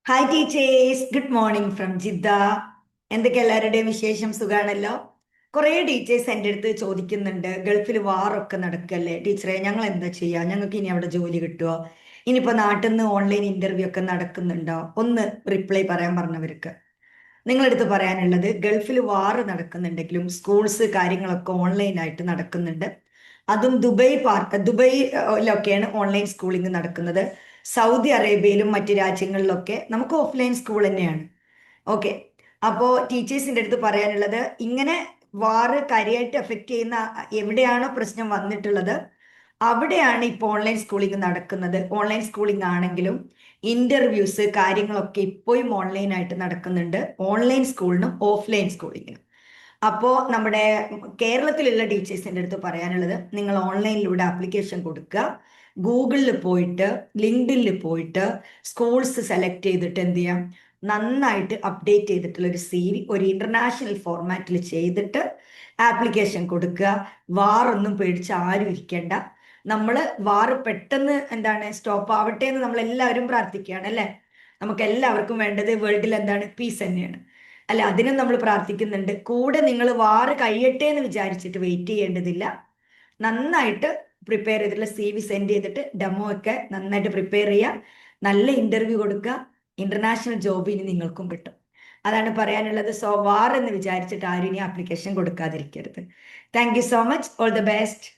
Hi teachers, good morning from Jeddah. എന്തൊക്കെ എല്ലാവരുടെയും വിശേഷം? സുഖാണല്ലോ. കുറേ ടീച്ചേഴ്സ് എൻ്റെ അടുത്ത് ചോദിക്കുന്നുണ്ട്, ഗൾഫിൽ വാറൊക്കെ നടക്കല്ലേ ടീച്ചറെ, ഞങ്ങൾ എന്താ ചെയ്യുക? ഞങ്ങൾക്ക് ഇനി അവിടെ ജോലി കിട്ടുമോ? ഇനിയിപ്പോൾ നാട്ടിൽ നിന്ന് ഓൺലൈൻ ഇന്റർവ്യൂ ഒക്കെ നടക്കുന്നുണ്ടോ? ഒന്ന് റിപ്ലൈ പറയാൻ പറഞ്ഞവർക്ക് നിങ്ങളടുത്ത് പറയാനുള്ളത്, ഗൾഫിൽ വാറ് നടക്കുന്നുണ്ടെങ്കിലും സ്കൂൾസ് കാര്യങ്ങളൊക്കെ ഓൺലൈനായിട്ട് നടക്കുന്നുണ്ട്. അതും ദുബൈയിലൊക്കെയാണ് ഓൺലൈൻ സ്കൂളിംഗ് നടക്കുന്നത്. സൗദി അറേബ്യയിലും മറ്റ് രാജ്യങ്ങളിലൊക്കെ നമുക്ക് ഓഫ്ലൈൻ സ്കൂൾ തന്നെയാണ്. ഓക്കെ. അപ്പോൾ ടീച്ചേഴ്സിൻ്റെ അടുത്ത് പറയാനുള്ളത്, ഇങ്ങനെ വാറ് കാര്യമായിട്ട് എഫക്റ്റ് ചെയ്യുന്ന എവിടെയാണോ പ്രശ്നം വന്നിട്ടുള്ളത് അവിടെയാണ് ഇപ്പോൾ ഓൺലൈൻ സ്കൂളിംഗ് നടക്കുന്നത്. ഓൺലൈൻ സ്കൂളിംഗ് ആണെങ്കിലും ഇന്റർവ്യൂസ് കാര്യങ്ങളൊക്കെ ഇപ്പോഴും ഓൺലൈനായിട്ട് നടക്കുന്നുണ്ട്, ഓൺലൈൻ സ്കൂളിനും ഓഫ്ലൈൻ സ്കൂളിങ്ങിനും. അപ്പോൾ നമ്മുടെ കേരളത്തിലുള്ള ടീച്ചേഴ്സിൻ്റെ അടുത്ത് പറയാനുള്ളത്, നിങ്ങൾ ഓൺലൈനിലൂടെ ആപ്ലിക്കേഷൻ കൊടുക്കുക. ഗൂഗിളിൽ പോയിട്ട് ലിങ്ക്ഡിനിൽ പോയിട്ട് സ്കൂൾസ് സെലക്ട് ചെയ്തിട്ട് എന്ത് ചെയ്യാം, നന്നായിട്ട് അപ്ഡേറ്റ് ചെയ്തിട്ടുള്ള ഒരു CV ഒരു ഇന്റർനാഷണൽ ഫോർമാറ്റിൽ ചെയ്തിട്ട് ആപ്ലിക്കേഷൻ കൊടുക്കുക. വാറൊന്നും പേടിച്ച് ആരും ഇരിക്കേണ്ട. നമ്മൾ വാറ് പെട്ടെന്ന് സ്റ്റോപ്പ് ആവട്ടെ എന്ന് നമ്മൾ എല്ലാവരും പ്രാർത്ഥിക്കുകയാണ് അല്ലേ. നമുക്ക് എല്ലാവർക്കും വേണ്ടത് വേൾഡിൽ പീസ് തന്നെയാണ് അല്ലെ. അതിനും നമ്മൾ പ്രാർത്ഥിക്കുന്നുണ്ട്. കൂടെ നിങ്ങൾ വാറ് കഴിയട്ടെ എന്ന് വിചാരിച്ചിട്ട് വെയിറ്റ് ചെയ്യേണ്ടതില്ല. നന്നായിട്ട് പ്രിപ്പയർ ചെയ്തിട്ടുള്ള CV സെൻഡ് ചെയ്തിട്ട് ഡെമോ ഒക്കെ നന്നായിട്ട് പ്രിപ്പയർ ചെയ്യുക. നല്ല ഇന്റർവ്യൂ കൊടുക്കുക. ഇന്റർനാഷണൽ ജോബ് ഇനി നിങ്ങൾക്കും കിട്ടും. അതാണ് പറയാനുള്ളത്. സോ വാർ എന്ന് വിചാരിച്ചിട്ട് ആരും ഇനി ആപ്ലിക്കേഷൻ കൊടുക്കാതിരിക്കരുത്. Thank you so much. All the best.